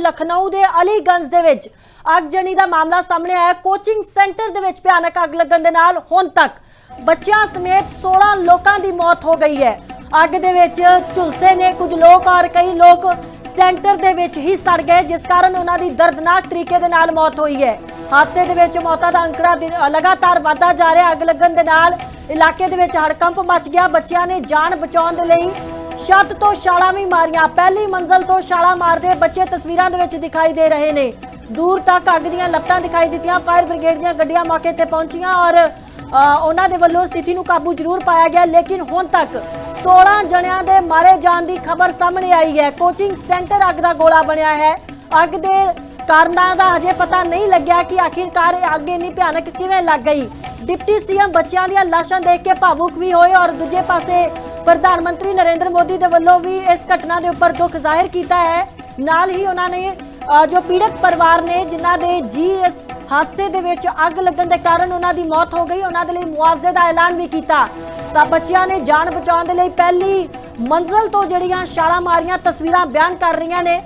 लखनऊ के अलीगंज दे विच अगजनी का मामला सामने आया। कोचिंग सेंटर दे विच भयानक अग लगन दे नाल हुण तक बच्चियां समेत 16 लोगों की मौत हो गई है। अग दे विच झुलसे ने कुछ लोग और कई लोग सेंटर दे विच ही सड़ गए, जिस कारण उन्हां दी दर्दनाक तरीके दे नाल मौत हुई है। हादसे दे विच मौतां दा अंकड़ा लगातार वधदा जा रहा। अग लगन दे नाल इलाके दे विच हड़कंप मच गया। बच्चियां ने जान बचाउण दे लई छत तो छालां भी मारियां। पहली मंजिल तो छालां मारदे बच्चे तस्वीरां दे विच दिखाई दे रहे ने। दूर तक अग दीयां लपटां दिखाई दित्तियां। फायर ब्रिगेड दीयां गड्डियां मौके ते पहुंचियां और उन्हां दे वल्लों स्थिति नूं काबू जरूर पाया गया, लेकिन हुण तक 16 जणियां दे मारे जाण दी खबर सामने आई है। कोचिंग सेंटर अग दा गोला बनिया है। अग दे कारणों का हजे पता नहीं लग्या कि आखिरकार अग इन्नी भयानक किवें लग गई। डिप्टी सीएम बच्चों दी लाशां देख के भावुक भी होए और दूजे पासे प्रधानमंत्री नरेंद्र मोदी दे वल्लों भी इस घटना के उपर दुख जाहिर किया है। नाल ही उन्होंने जो पीड़ित परिवार ने जिन्हां दे जी इस हादसे दे विच अग लगन के कारण उन्हां दी मौत हो गई, उन्हां दे लई मुआवजे का ऐलान भी किया। तो बच्चियां ने जान बचाउण दे लई पहली मंजिल तो जिहड़ियां छालां मारियां तस्वीरां बयान कर रही ने।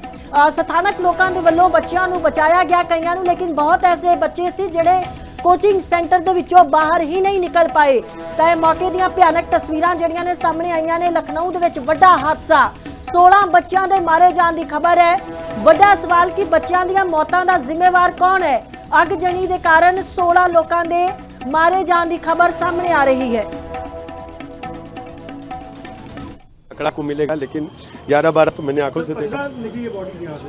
स्थानक लोगों के वल्लों बच्चियां नूं बचाया गया कईयां नूं, लेकिन बहुत ऐसे बच्चे सी जिहड़े कोचिंग सेंटर दे विचों बाहर ही नहीं निकल पाए। तो यह मौके दीयां भयानक तस्वीरां जिहड़ियां ने सामने आईयां ने। लखनऊ दे विच वड्डा हादसा, 16 बच्चों के मारे जाने की खबर है। वड्डा सवाल कि बच्चों दीयां मौतां दा जिम्मेवार कौन है। अगजनी के कारण 16 लोगों के मारे जाने की खबर सामने आ रही है। आंकड़ा को मिलेगा, लेकिन 11-12 तो मैंने आंखों से देखा।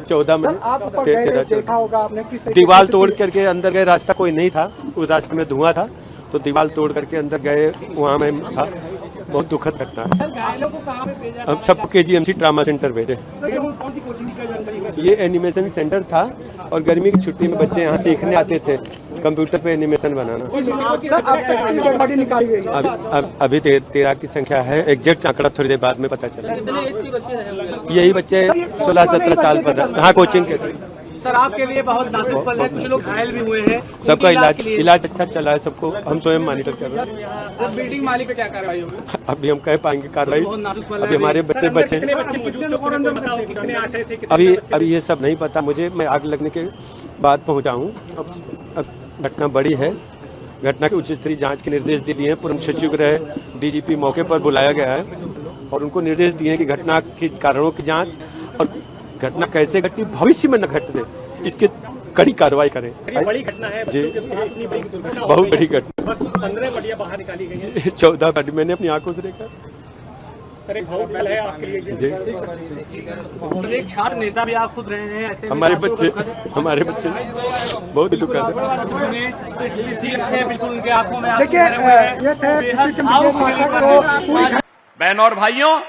14 में देखा होगा आपने किस दीवार तोड़ करके अंदर गए। रास्ता कोई नहीं था, उस रास्ते में धुआं था, तो दीवार तोड़ करके अंदर गए, वहाँ में था। बहुत दुखद घटना है। अब सब KGMC ट्रामा सेंटर भेजे। ये एनिमेशन सेंटर था और गर्मी की छुट्टी में बच्चे यहाँ सीखने आते थे कंप्यूटर पे एनिमेशन बनाना। अभी 13 की संख्या है। एग्जैक्ट आंकड़ा थोड़ी देर बाद में पता चला। यही बच्चे 16-17 साल पर। हाँ, कोचिंग के। सर आपके लिए बहुत नाजुक पल है, कुछ लोग घायल भी हुए हैं। सबका इलाज अच्छा चला है। सबको हम स्वयं मॉनिटर कर रहे हैं। बिल्डिंग मालिक पे क्या कार्रवाई होगी? अभी हम कह पाएंगे कार्रवाई। अभी हमारे बच्चे अभी ये सब नहीं पता मुझे। मैं आग लगने के बाद पहुंचा हूँ। अब घटना बड़ी है। घटना की उच्च स्तरीय जांच के निर्देश दे दिए हैं। पूर्व सचिव गृह DGP मौके पर बुलाया गया है और उनको निर्देश दिए हैं कि घटना के कारणों की जांच और घटना कैसे घटी, भविष्य में न घटने, इसके कड़ी कार्रवाई करें। बड़ी घटना है जी, बहुत बड़ी घटना। 15 बड़ियां बाहर निकाली गई हैं। 14 बड़ी मैंने अपनी आंखों से देखा। सर एक बहुत पल है आपके लिए। सर एक छात्र नेता भी आप खुद रहे हैं, ऐसे हमारे बच्चे बहुत दुखद है। बहन और भाइयों,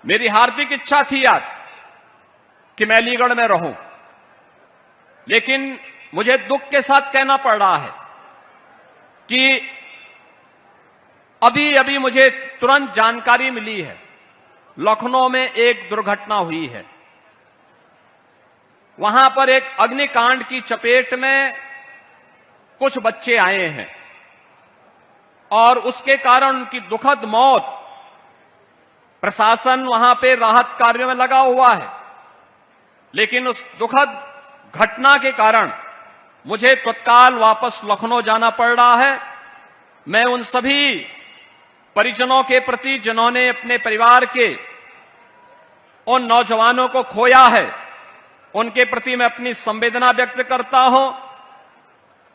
मेरी हार्दिक इच्छा थी आज कि मैं अलीगढ़ में रहूं, लेकिन मुझे दुख के साथ कहना पड़ रहा है कि अभी मुझे तुरंत जानकारी मिली है लखनऊ में एक दुर्घटना हुई है। वहां पर एक अग्निकांड की चपेट में कुछ बच्चे आए हैं और उसके कारण उनकी दुखद मौत। प्रशासन वहां पे राहत कार्यों में लगा हुआ है, लेकिन उस दुखद घटना के कारण मुझे तत्काल वापस लखनऊ जाना पड़ रहा है। मैं उन सभी परिजनों के प्रति जिन्होंने अपने परिवार के उन नौजवानों को खोया है, उनके प्रति मैं अपनी संवेदना व्यक्त करता हूं।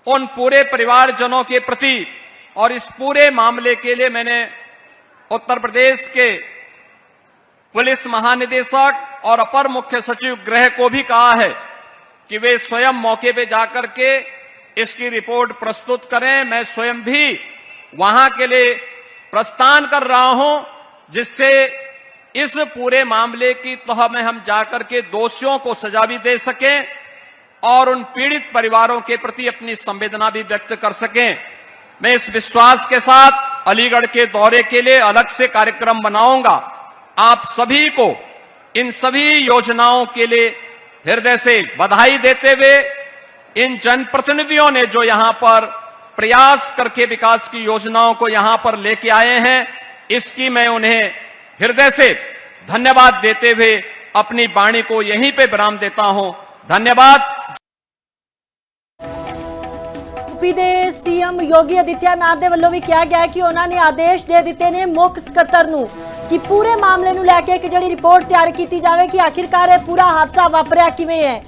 उन पूरे परिवारजनों के प्रति और इस पूरे मामले के लिए मैंने उत्तर प्रदेश के पुलिस महानिदेशक और अपर मुख्य सचिव गृह को भी कहा है कि वे स्वयं मौके पे जाकर के इसकी रिपोर्ट प्रस्तुत करें। मैं स्वयं भी वहां के लिए प्रस्थान कर रहा हूं, जिससे इस पूरे मामले की तह में हम जाकर के दोषियों को सजा भी दे सकें और उन पीड़ित परिवारों के प्रति अपनी संवेदना भी व्यक्त कर सकें। मैं इस विश्वास के साथ अलीगढ़ के दौरे के लिए अलग से कार्यक्रम बनाऊंगा। आप सभी को इन सभी योजनाओं के लिए हृदय से बधाई देते हुए, इन जनप्रतिनिधियों ने जो यहां पर प्रयास करके विकास की योजनाओं को यहां पर लेके आए हैं, इसकी मैं उन्हें हृदय से धन्यवाद देते हुए अपनी वाणी को यहीं पे विराम देता हूं। धन्यवाद। यूपी ਦੇ ਸੀਐਮ ਯੋਗੀ ਆਦਿੱਤਿਆਨਾਥ ਦੇ ਵੱਲੋਂ ਵੀ ਕਿਹਾ ਗਿਆ ਕਿ ਉਹਨਾਂ ਨੇ ਆਦੇਸ਼ ਦੇ ਦਿੱਤੇ ਨੇ ਮੁੱਖ ਸਕੱਤਰ ਨੂੰ ਕਿ ਪੂਰੇ ਮਾਮਲੇ ਨੂੰ ਲੈ ਕੇ ਇੱਕ ਜਿਹੜੀ ਰਿਪੋਰਟ ਤਿਆਰ ਕੀਤੀ ਜਾਵੇ ਕਿ ਆਖਿਰਕਾਰ ਇਹ ਪੂਰਾ ਹਾਦਸਾ ਵਾਪਰਿਆ ਕਿਵੇਂ ਹੈ।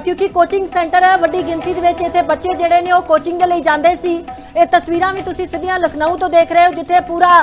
क्योंकि कोचिंग सेंटर है, वड्डी गिनती ਦੇ ਵਿੱਚ ਇੱਥੇ ਬੱਚੇ ਜਿਹੜੇ ਨੇ ਉਹ ਕੋਚਿੰਗ ਦੇ ਲਈ ਜਾਂਦੇ ਸੀ। ਇਹ ਤਸਵੀਰਾਂ ਵੀ ਤੁਸੀਂ ਸਿੱਧੀਆਂ ਲਖਨਊ ਤੋਂ ਦੇਖ ਰਹੇ ਹੋ ਜਿੱਥੇ ਪੂਰਾ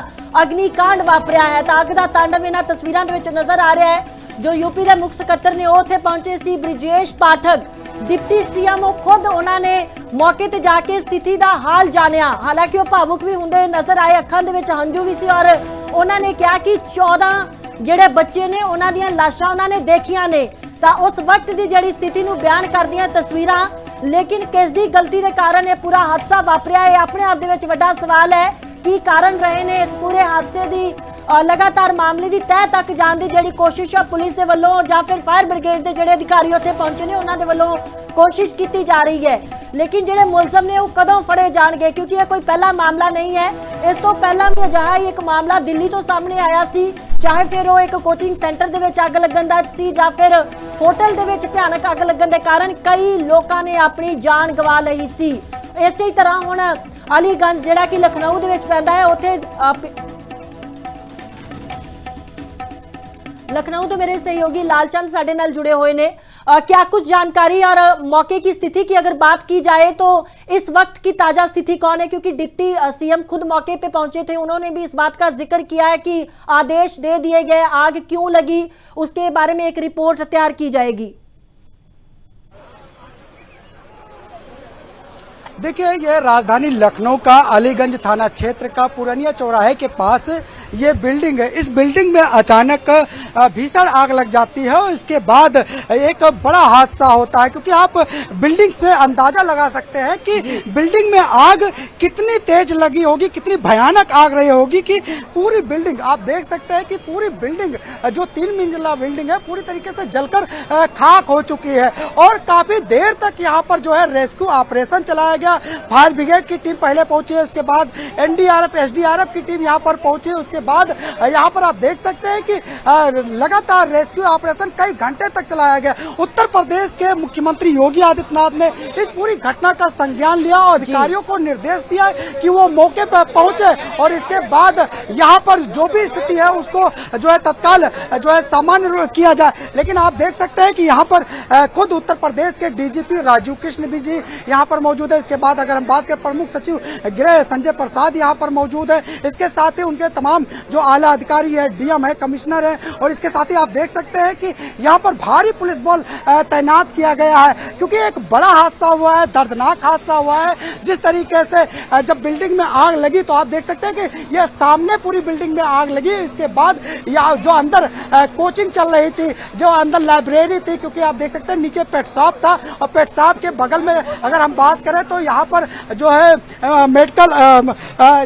ਅਗਨੀਕਾਂਡ ਵਾਪਰਿਆ ਹੈ ਤਾਂ ਅੱਗ ਦਾ ਤਾਂਡਵ ਇਹਨਾਂ ਤਸਵੀਰਾਂ ਦੇ ਵਿੱਚ ਨਜ਼ਰ ਆ ਰਿਹਾ ਹੈ। ਜੋ यूपी ਦੇ ਮੁੱਖ ਸਕੱਤਰ ਨੇ ਉਹ ਉੱਥੇ ਪਹੁੰਚੇ ਸੀ। ਬ੍ਰਿਜੇਸ਼ ਪਾਠਕ डिप्टी सीएम खुद उन्होंने मौके ते जाके स्थिति का हाल जानिया। हालांकि वो भावुक भी होंगे नजर आए, अखां दे विच हंझू भी सी और उन्होंने कहा कि 14 जिहड़े बच्चे ने उन्हां दीयां लाशां उन्होंने देखियां ने तां उस वक्त की जिहड़ी स्थिति नूं बयान करदियां तस्वीरां। लेकिन किस दी गलती के कारण यह पूरा हादसा वापरिया है अपने आप दे विच वड्डा सवाल है। की कारण रहे ने इस पूरे हादसे की लगातार मामले की तह तक जाने की जिहड़ी कोशिश है पुलिस के वलों या फिर फायर ब्रिगेड के जिहड़े अधिकारी उत्थे पहुंचे ने उन्हां दे वलों कोशिश की जा रही है। लेकिन जिहड़े मुलजम ने वो कदों फड़े जाणगे क्योंकि यह कोई पहला मामला नहीं है। इस तो पहला भी अजिहा ही एक मामला दिल्ली तो सामने आया सी, चाहे फिर वो एक कोचिंग सेंटर दे विच अग लगन दा सी या फिर होटल दे विच भयानक अग लगन दे कारण कई लोगों ने अपनी जान गवा लई सी। इस तरह हुण अलीगंज जिहड़ा कि लखनऊ दे विच पैंदा है उत्थे लखनऊ तो मेरे सहयोगी लालचंद साडे नाल जुड़े हुए ने। क्या कुछ जानकारी और मौके की स्थिति की अगर बात की जाए तो इस वक्त की ताजा स्थिति कौन है? क्योंकि डिप्टी सीएम खुद मौके पे पहुंचे थे, उन्होंने भी इस बात का जिक्र किया है कि आदेश दे दिए गए, आग क्यों लगी उसके बारे में एक रिपोर्ट तैयार की जाएगी। देखिए, ये राजधानी लखनऊ का अलीगंज थाना क्षेत्र का पुरानिया चौराहे के पास ये बिल्डिंग है। इस बिल्डिंग में अचानक भीषण आग लग जाती है और इसके बाद एक बड़ा हादसा होता है क्योंकि आप बिल्डिंग से अंदाजा लगा सकते हैं कि बिल्डिंग में आग कितनी तेज लगी होगी, कितनी भयानक आग रही होगी कि पूरी बिल्डिंग आप देख सकते हैं कि पूरी बिल्डिंग जो 3 मंजिला बिल्डिंग है पूरी तरीके से जलकर खाक हो चुकी है। और काफी देर तक यहाँ पर जो है रेस्क्यू ऑपरेशन चलाया गया। फायर ब्रिगेड की टीम पहले पहुंची है, उसके बाद एनडीआरएफ एसडीआरएफ की टीम यहाँ पर पहुंची, उसके बाद यहाँ पर आप देख सकते हैं कि लगातार रेस्क्यू ऑपरेशन कई घंटे तक चलाया गया। उत्तर प्रदेश के मुख्यमंत्री योगी आदित्यनाथ ने इस पूरी घटना का संज्ञान लिया और अधिकारियों को निर्देश दिया कि वो मौके पर पहुंचे और इसके बाद यहाँ पर जो भी स्थिति है उसको जो है तत्काल जो है सामान्य किया जाए। लेकिन आप देख सकते हैं कि यहाँ पर खुद उत्तर प्रदेश के डीजीपी राजीव कृष्ण भी जी यहाँ पर मौजूद है। इसके बाद अगर हम बात करें प्रमुख सचिव गृह संजय प्रसाद यहाँ पर मौजूद है। इसके साथ ही उनके तमाम जो आला अधिकारी है, डीएम है, कमिश्नर है और इसके साथ ही आप देख सकते हैं कि यहाँ पर भारी पुलिस बल तैनात किया गया है क्योंकि एक बड़ा हादसा हुआ है, दर्दनाक हादसा हुआ है। जिस तरीके से जब बिल्डिंग में आग लगी तो आप देख सकते हैं कि यह सामने पूरी बिल्डिंग में आग लगी। इसके बाद यहाँ जो अंदर कोचिंग चल रही थी, जो अंदर लाइब्रेरी थी, क्योंकि आप देख सकते हैं नीचे पेट शॉप था और पेट शॉप के बगल में अगर हम बात करें तो यहाँ पर जो है मेडिकल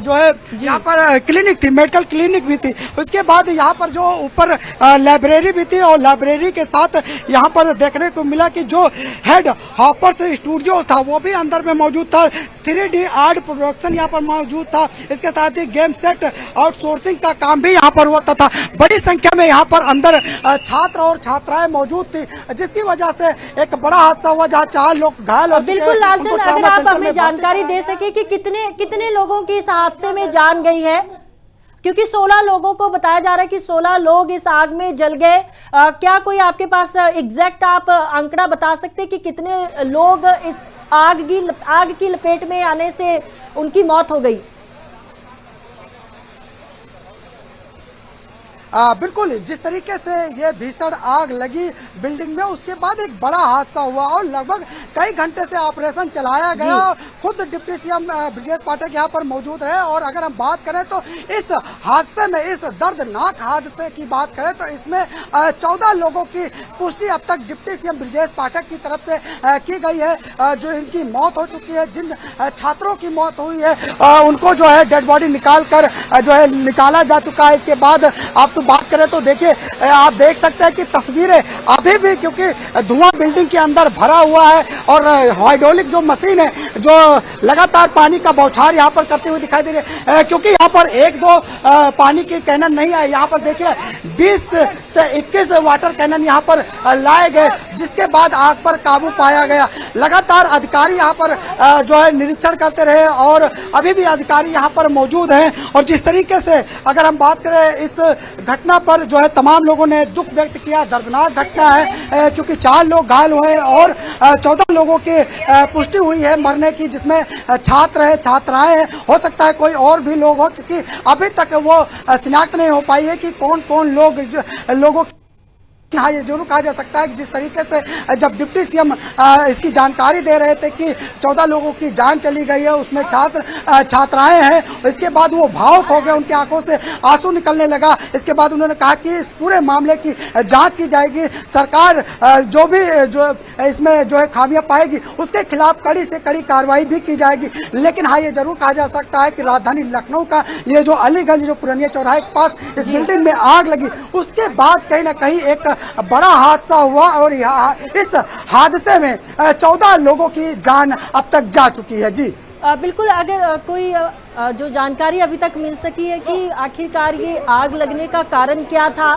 जो है यहाँ पर क्लिनिक थी, मेडिकल क्लिनिक भी थी। उसके बाद यहाँ पर जो ऊपर लाइब्रेरी भी थी और लाइब्रेरी के साथ यहाँ पर देखने को मिला कि जो हेड हॉपर्स स्टूडियो था वो भी अंदर में मौजूद था। 3D आर्ट प्रोडक्शन यहाँ पर मौजूद था। इसके साथ ही गेम सेट आउटसोर्सिंग का काम भी यहाँ पर होता था। बड़ी संख्या में यहाँ पर अंदर छात्र और छात्राएं मौजूद थी जिसकी वजह से एक बड़ा हादसा हुआ जहाँ 4 लोग घायल हो चुके हैं। बिल्कुल लालचंद, अगर आप हमें जानकारी दे सके कि कितने लोगों की इस हादसे में जान गई है? क्योंकि 16 लोगों को बताया जा रहा है कि 16 लोग इस आग में जल गए। क्या कोई आपके पास एग्जैक्ट आप आंकड़ा बता सकते हैं कि कितने लोग इस आग की लपेट में आने से उनकी मौत हो गई? बिल्कुल, जिस तरीके से ये भीषण आग लगी बिल्डिंग में उसके बाद एक बड़ा हादसा हुआ और लगभग कई घंटे से ऑपरेशन चलाया गया। खुद डिप्टी सीएम ब्रिजेश पाठक यहाँ पर मौजूद है और अगर हम बात करें तो इस हादसे में, इस दर्दनाक हादसे की बात करें तो इसमें 14 लोगों की पुष्टि अब तक डिप्टी सीएम ब्रिजेश पाठक की तरफ से की गई है। जो इनकी मौत हो चुकी है, जिन छात्रों की मौत हुई है उनको जो है डेड बॉडी निकाल कर जो है निकाला जा चुका है। इसके बाद आप तो हम बात करें तो देखिए आप देख सकते हैं कि तस्वीरें अभी भी, क्योंकि धुआं बिल्डिंग के अंदर भरा हुआ है और हाइड्रोलिक जो मशीन है जो लगातार पानी का बौछार यहाँ पर करते हुए दिखाई दे रही है, क्योंकि यहाँ पर एक दो पानी की कैनन नहीं आए। यहाँ पर देखिए 20 से 21 वाटर कैनन यहाँ पर लाए गए, जिसके बाद आग पर काबू पाया गया। लगातार अधिकारी यहाँ पर जो है निरीक्षण करते रहे और अभी भी अधिकारी यहाँ पर मौजूद हैं। और जिस तरीके से अगर हम बात करें इस घटना पर जो है तमाम लोगों ने दुख व्यक्त किया। दर्दनाक घटना है क्योंकि 4 लोग घायल हुए और 14 लोगों की पुष्टि हुई है मरने की, जिसमें छात्र है, छात्राएं हैं, हो सकता है कोई और भी लोग हो, क्योंकि अभी तक वो शिनाख्त नहीं हो पाई है कि कौन कौन लोगों हाँ, ये जरूर कहा जा सकता है कि जिस तरीके से जब डिप्टी सीएम इसकी जानकारी दे रहे थे कि 14 लोगों की जान चली गई है, उसमें छात्राएं हैं, इसके बाद वो भावुक हो गए, उनकी आंखों से आंसू निकलने लगा। इसके बाद उन्होंने कहा कि इस पूरे मामले की जांच की जाएगी, सरकार जो इसमें जो है खामियां पाएगी उसके खिलाफ कड़ी से कड़ी कार्रवाई भी की जाएगी। लेकिन हाँ, ये जरूर कहा जा सकता है कि राजधानी लखनऊ का ये जो अलीगंज जो पुरानिया चौराहे के पास इस बिल्डिंग में आग लगी, उसके बाद कहीं ना कहीं एक बड़ा हादसा हुआ और इस हादसे में 14 लोगों की जान अब तक जा चुकी है। जी बिल्कुल, अगर कोई जो जानकारी अभी तक मिल सकी है कि आखिरकार ये आग लगने का कारण क्या था,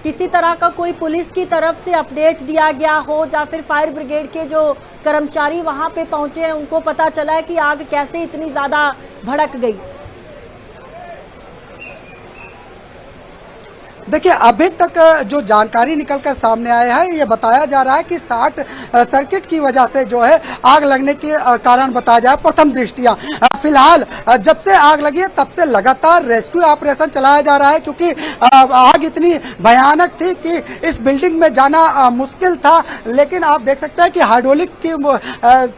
किसी तरह का कोई पुलिस की तरफ से अपडेट दिया गया हो या फिर फायर ब्रिगेड के जो कर्मचारी वहां पे पहुंचे हैं उनको पता चला है कि आग कैसे इतनी ज्यादा भड़क गई? देखिए अभी तक जो जानकारी निकलकर सामने आया है ये बताया जा रहा है कि शॉर्ट सर्किट की वजह से जो है आग लगने के कारण बताया जाए प्रथम दृष्टिया। फिलहाल जब से आग लगी है तब से लगातार रेस्क्यू ऑपरेशन चलाया जा रहा है, क्योंकि आग इतनी भयानक थी कि इस बिल्डिंग में जाना मुश्किल था। लेकिन आप देख सकते हैं कि हाइड्रोलिक की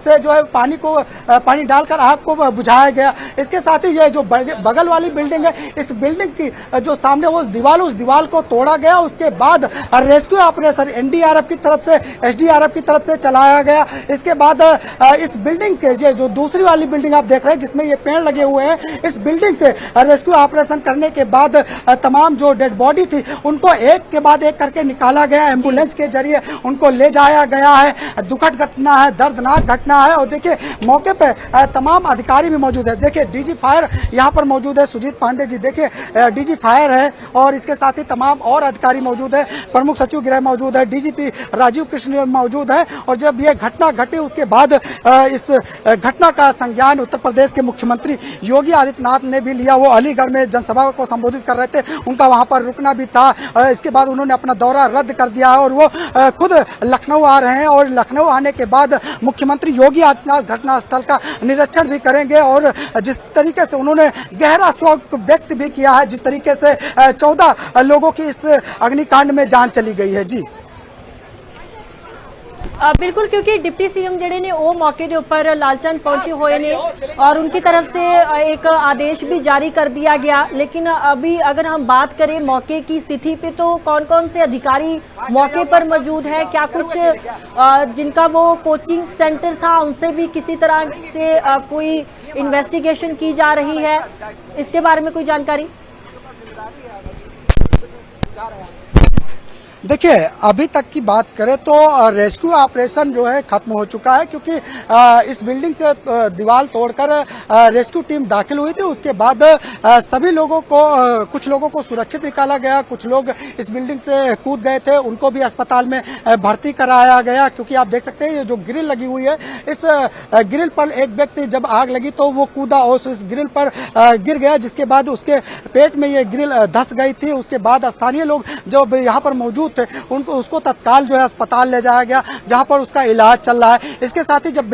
से जो है पानी डालकर आग को बुझाया गया। इसके साथ ही ये जो बगल वाली बिल्डिंग है, इस बिल्डिंग की जो सामने उस दीवार को तोड़ा गया। उसके बाद रेस्क्यू ऑपरेशन एनडीआरएफ की तरफ से एसडीआरएफ की तरफ से चलाया गया। इसके बाद इस बिल्डिंग के जो दूसरी वाली बिल्डिंग आप देख रहे हैं जिसमें ये पेड़ लगे हुए हैं, इस बिल्डिंग से रेस्क्यू ऑपरेशन करने के बाद तमाम जो डेड बॉडी थी उनको एक के बाद एक करके निकाला गया, एम्बुलेंस के जरिए उनको ले जाया गया है। दुखद घटना है, दर्दनाक घटना है। और देखिए मौके पे तमाम अधिकारी भी मौजूद है। देखिए डीजी फायर यहाँ पर मौजूद है, सुजीत पांडे जी देखिए डीजी फायर है, और इसके साथ ही तमाम और अधिकारी मौजूद है, प्रमुख सचिव गृह मौजूद है, डीजीपी राजीव कृष्ण मौजूद है। और जब ये घटना घटी उसके बाद इस घटना का संज्ञान उत्तर प्रदेश के मुख्यमंत्री योगी आदित्यनाथ ने भी लिया। वो अलीगढ़ में जनसभा को संबोधित कर रहे थे, उनका वहां पर रुकना भी था। इसके बाद उन्होंने अपना दौरा रद्द कर दिया है और वो खुद लखनऊ आ रहे हैं। और लखनऊ आने के बाद मुख्यमंत्री योगी आदित्यनाथ घटनास्थल का निरीक्षण भी करेंगे। और जिस तरीके से उन्होंने गहरा शोक व्यक्त भी किया है, जिस तरीके से 14 लोगों की इस अग्निकांड में जान चली गई है। जी बिल्कुल, क्योंकि डिप्टी सीएम जेडे ने वो मौके के ऊपर लालचंद पहुंचे हुए ने और उनकी तरफ से एक आदेश भी जारी कर दिया गया। लेकिन अभी अगर हम बात करें मौके की स्थिति पे, तो कौन कौन से अधिकारी मौके पर मौजूद है? क्या कुछ जिनका वो कोचिंग सेंटर था उनसे भी किसी तरह से कोई इन्वेस्टिगेशन की जा रही है? इसके बारे में कोई जानकारी? देखिए अभी तक की बात करें तो रेस्क्यू ऑपरेशन जो है खत्म हो चुका है, क्योंकि इस बिल्डिंग से दीवार तोड़कर रेस्क्यू टीम दाखिल हुई थी। उसके बाद सभी लोगों को कुछ लोगों को सुरक्षित निकाला गया, कुछ लोग इस बिल्डिंग से कूद गए थे, उनको भी अस्पताल में भर्ती कराया गया। क्योंकि आप देख सकते हैं ये जो ग्रिल लगी हुई है, इस ग्रिल पर एक व्यक्ति जब आग लगी तो वो कूदा और इस ग्रिल पर गिर गया, जिसके बाद उसके पेट में ये ग्रिल धंस गई थी। उसके बाद स्थानीय लोग जो यहाँ पर मौजूद थे उनको उसको तत्काल जो है अस्पताल ले जाया गया, जहां पर उसका इलाज चल रहा है। इसके साथ ही जब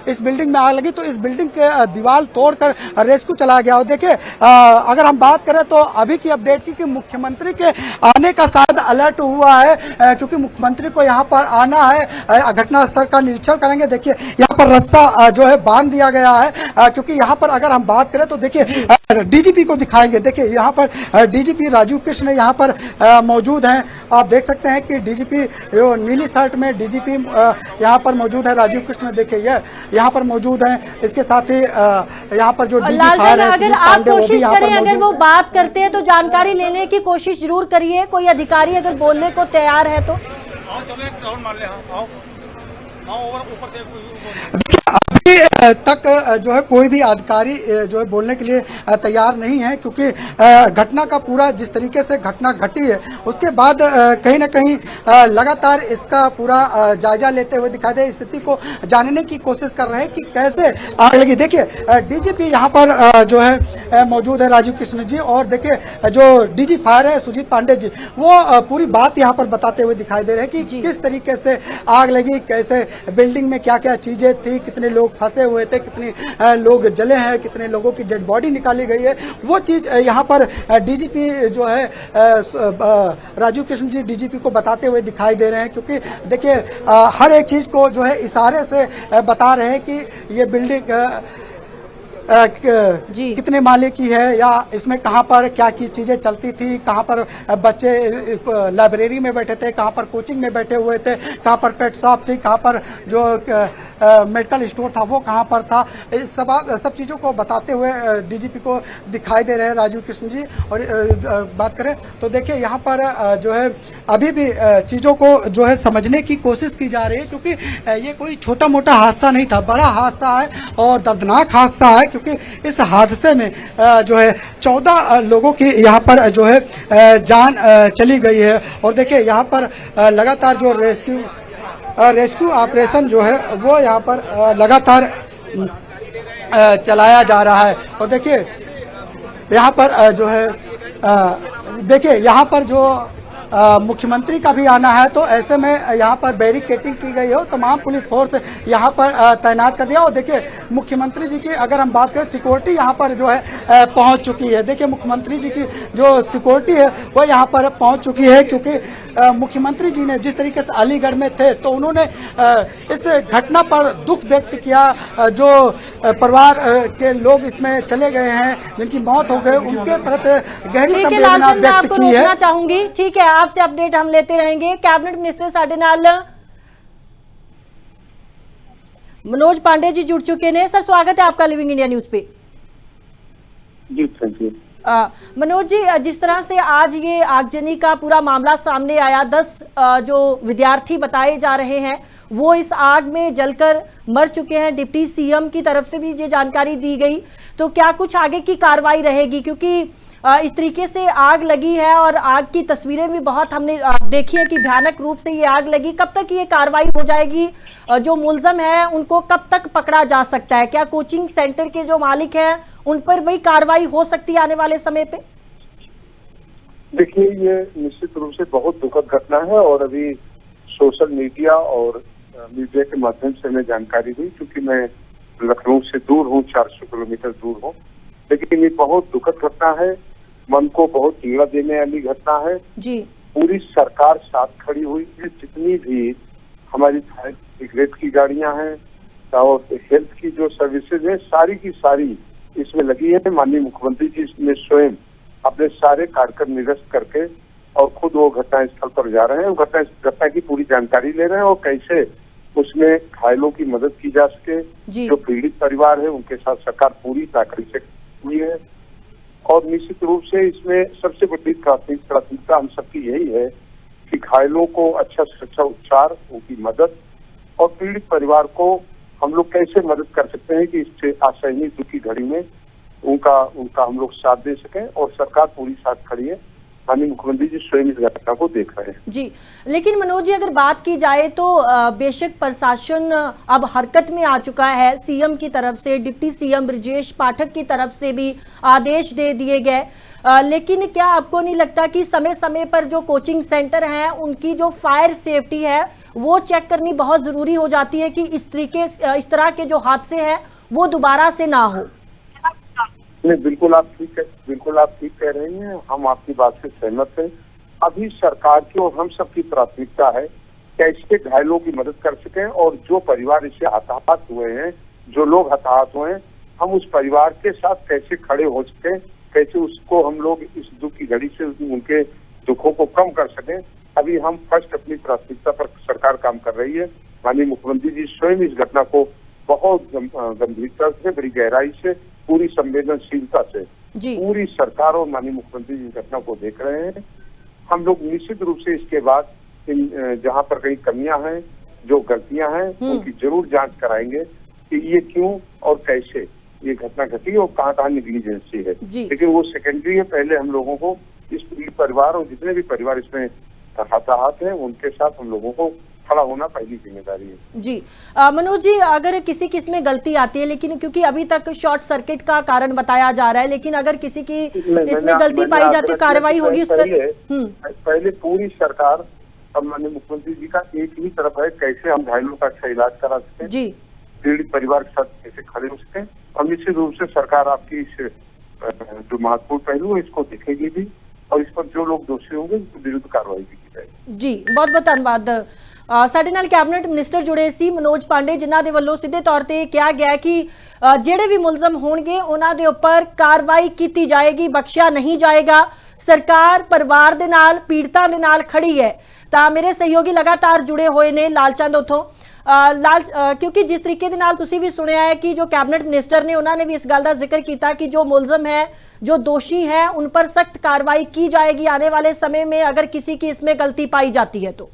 इस बिल्डिंग में आग लगी तो इस बिल्डिंग के दीवार तोड़कर रेस्क्यू चला गया। और देखिए अगर हम बात करें तो अभी की अपडेट की कि मुख्यमंत्री के आने का शायद अलर्ट हुआ है, क्योंकि मुख्यमंत्री को यहाँ पर आना है, घटनास्थल का निरीक्षण करेंगे। देखिए यहाँ पर रस्सा जो है बांध दिया गया है, क्योंकि यहाँ पर अगर हम बात करें तो देखिए डीजीपी को दिखाएंगे। देखिए यहाँ पर डीजीपी राजीव कृष्ण यहाँ पर मौजूद हैं। आप देख सकते हैं कि डीजीपी नीली शर्ट में डीजीपी यहाँ पर मौजूद है। राजीव कृष्ण देखिए यहाँ पर मौजूद हैं। इसके साथ ही यहाँ पर जो डीजी फायर है अगर आप कोशिश करें, अगर वो बात करते हैं तो जानकारी लेने की कोशिश जरूर करिए। कोई अधिकारी अगर बोलने को तैयार है तो अभी तक जो है कोई भी अधिकारी जो है बोलने के लिए तैयार नहीं है, क्योंकि घटना का पूरा जिस तरीके से घटना घटी है उसके बाद कहीं ना कहीं लगातार इसका पूरा जायजा लेते हुए दिखाई दे, स्थिति को जानने की कोशिश कर रहे हैं कि कैसे आग लगी। देखिए डीजीपी यहाँ पर जो है मौजूद है राजीव कृष्ण जी, और देखिए जो डीजी फायर है सुजीत पांडे जी, वो पूरी बात यहाँ पर बताते हुए दिखाई दे रहे हैं कि किस तरीके से आग लगी, कैसे बिल्डिंग में क्या क्या चीजें थी, कितने लोग फंसे हुए थे, कितने लोग जले हैं, कितने लोगों की डेड बॉडी निकाली गई है। वो चीज यहाँ पर डीजीपी जो है राजीव कृष्ण जी डीजीपी को बताते हुए दिखाई दे रहे हैं, क्योंकि देखिए हर एक चीज को जो है इशारे से बता रहे हैं कि ये बिल्डिंग कितने माले की है, या इसमें कहाँ पर क्या की चीजें चलती थी, कहाँ पर बच्चे लाइब्रेरी में बैठे थे, कहाँ पर कोचिंग में बैठे हुए थे, कहाँ पर पेट शॉप थी, कहाँ पर जो मेडिकल स्टोर था वो कहाँ पर था। इस सब चीज़ों को बताते हुए डीजीपी को दिखाई दे रहे हैं राजीव कृष्ण जी। और बात करें तो देखिए यहाँ पर जो है अभी भी चीज़ों को जो है समझने की कोशिश की जा रही है, क्योंकि ये कोई छोटा मोटा हादसा नहीं था, बड़ा हादसा है और दर्दनाक हादसा है, क्योंकि इस हादसे में जो है 14 लोगों की यहाँ पर जो है जान चली गई है। और देखिए यहाँ पर लगातार जो रेस्क्यू ऑपरेशन जो है वो यहाँ पर लगातार चलाया जा रहा है। और देखिए यहाँ पर जो है देखिए यहाँ पर जो मुख्यमंत्री का भी आना है, तो ऐसे में यहाँ पर बैरिकेडिंग की गई हो, तमाम पुलिस फोर्स यहाँ पर तैनात कर दिया। और देखिए मुख्यमंत्री जी की अगर हम बात करें, सिक्योरिटी यहाँ पर जो है पहुँच चुकी है। देखिए मुख्यमंत्री जी की जो सिक्योरिटी है वो यहाँ पर पहुँच चुकी है, क्योंकि मुख्यमंत्री जी ने जिस तरीके से अलीगढ़ में थे तो उन्होंने इस घटना पर दुख व्यक्त किया। जो परिवार के लोग इसमें चले गए हैं, जिनकी मौत हो गई, उनके प्रति गहरी संवेदना व्यक्त की है। चाहूंगी ठीक है, आपसे अपडेट हम लेते रहेंगे। कैबिनेट मिनिस्टर साडे नाल मनोज पांडे जी जुड़ चुके हैं। सर स्वागत है आपका लिविंग इंडिया न्यूज पे। जी थैंक यू। मनोज जी, जिस तरह से आज ये आगजनी का पूरा मामला सामने आया, 10 जो विद्यार्थी बताए जा रहे हैं वो इस आग में जलकर मर चुके हैं। डिप्टी सीएम की तरफ से भी ये जानकारी दी गई, तो क्या कुछ आगे की कार्रवाई रहेगी? क्योंकि इस तरीके से आग लगी है और आग की तस्वीरें भी बहुत हमने देखी है कि भयानक रूप से ये आग लगी। कब तक ये कार्रवाई हो जाएगी? जो मुलजम है उनको कब तक पकड़ा जा सकता है? क्या कोचिंग सेंटर के जो मालिक हैं उन पर भी कार्रवाई हो सकती है आने वाले समय पे? देखिए ये निश्चित रूप से बहुत दुखद घटना है, और अभी सोशल मीडिया और मीडिया के माध्यम से हमें जानकारी हुई, क्योंकि मैं लखनऊ से दूर हूँ, 400 किलोमीटर दूर हूँ, लेकिन ये बहुत दुखद घटना है, मन को बहुत पीड़ा देने वाली घटना है जी। पूरी सरकार साथ खड़ी हुई है। जितनी भी हमारी फायर ब्रिगेड की गाड़ियां हैं और हेल्थ की जो सर्विसेज है, सारी की सारी इसमें लगी है। माननीय मुख्यमंत्री जी ने स्वयं अपने सारे कार्यक्रम निरस्त करके और खुद वो घटना स्थल पर जा रहे हैं, घटना की पूरी जानकारी ले रहे हैं और कैसे उसमें घायलों की मदद की जा सके। जो पीड़ित परिवार है उनके साथ सरकार पूरी ताकत से हुई है, और निश्चित रूप से इसमें सबसे बड़ी प्राथमिकता हम सबकी यही है कि घायलों को अच्छा से अच्छा उपचार, उनकी मदद, और पीड़ित परिवार को हम लोग कैसे मदद कर सकते हैं कि इससे असहनीय दुख की घड़ी में उनका हम लोग साथ दे सकें, और सरकार पूरी साथ खड़ी है। माननीय मुख्यमंत्री जी स्वयं इस घटना को देख रहे हैं। जी, लेकिन मनोज जी अगर बात की जाए तो बेशक प्रशासन अब हरकत में आ चुका है। सीएम की तरफ से, डिप्टी सीएम ब्रजेश पाठक की तरफ से भी आदेश दे दिए गए, लेकिन क्या आपको नहीं लगता कि समय समय पर जो कोचिंग सेंटर हैं उनकी जो फायर सेफ्टी है वो चेक करनी बहुत जरूरी हो जाती है कि इस तरह के जो हादसे हैं वो दोबारा से ना हो? नहीं, बिल्कुल आप ठीक कह रही हैं, हम आपकी बात से सहमत हैं। अभी सरकार की और हम सबकी प्राथमिकता है कैसे घायलों की मदद कर सकें, और जो परिवार इससे हताहत हुए हैं, जो लोग हताहत हुए हैं, हम उस परिवार के साथ कैसे खड़े हो सकें, कैसे उसको हम लोग इस दुख की घड़ी से उनके दुखों को कम कर सकें। अभी हम फर्स्ट अपनी प्राथमिकता पर सरकार काम कर रही है। माननीय मुख्यमंत्री जी स्वयं इस घटना को बहुत गंभीरता से, बड़ी गहराई से, पूरी संवेदनशीलता से जी पूरी सरकार और माननीय मुख्यमंत्री जी इस घटना को देख रहे हैं। हम लोग निश्चित रूप से इसके बाद जहाँ पर कहीं कमियां हैं, जो गलतियां हैं, उनकी जरूर जांच कराएंगे कि ये क्यों और कैसे ये घटना घटी और कहाँ निग्लिजेंसी है। लेकिन वो सेकेंडरी है। पहले हम लोगों को इस परिवार और जितने भी परिवार इसमें हताहत हैं उनके साथ हम लोगों को खड़ा होना पहली जिम्मेदारी है। जी मनोज जी, अगर किसी में गलती आती है, लेकिन क्योंकि अभी तक शॉर्ट सर्किट का कारण बताया जा रहा है, लेकिन अगर किसी की इसमें गलती पाई जाती है, कार्रवाई होगी उस पर। पहले पूरी सरकार और माननीय मुख्यमंत्री जी का एक ही तरफ है, कैसे हम घायलों का अच्छा इलाज करा सकें, जी पीड़ित परिवार के साथ कैसे खड़े हो सकें। और निश्चित रूप से सरकार आपकी इस जो महत्वपूर्ण पहलू है इसको देखेगी भी, और इस पर जो लोग दोषी होंगे उनके विरुद्ध कार्रवाई भी की जाएगी। जी बहुत बहुत धन्यवाद। ਸਾਡੇ ਨਾਲ ਕੈਬਨਿਟ ਮਿਨਿਸਟਰ ਜੁੜੇ ਸੀ ਮਨੋਜ ਪਾਂਡੇ, ਜਿਨ੍ਹਾਂ ਦੇ ਵੱਲੋਂ ਸਿੱਧੇ ਤੌਰ ਤੇ ਕਿਹਾ ਗਿਆ ਕਿ ਜਿਹੜੇ ਵੀ ਮੁਲਜ਼ਮ ਹੋਣਗੇ ਉਹਨਾਂ ਦੇ ਉੱਪਰ ਕਾਰਵਾਈ ਕੀਤੀ ਜਾਏਗੀ, ਬਖਸ਼ਿਆ ਨਹੀਂ ਜਾਏਗਾ। ਸਰਕਾਰ ਪਰਿਵਾਰ ਦੇ ਨਾਲ, ਪੀੜਤਾਂ ਦੇ ਨਾਲ ਖੜੀ ਹੈ। ਤਾਂ ਮੇਰੇ ਸਹਿਯੋਗੀ ਲਗਾਤਾਰ ਜੁੜੇ ਹੋਏ ਨੇ ਲਾਲਚੰਦ ਉੱਥੋਂ। क्योंकि जिस तरीके ਦੇ ਨਾਲ ਤੁਸੀਂ ਵੀ ਸੁਣਿਆ है कि जो कैबिनेट मिनिस्टर ने उन्होंने भी इस गल का जिक्र किया कि जो मुलजम है, जो दोषी है, उन पर सख्त कार्रवाई की जाएगी आने वाले समय में अगर किसी की इसमें गलती पाई जाती है तो।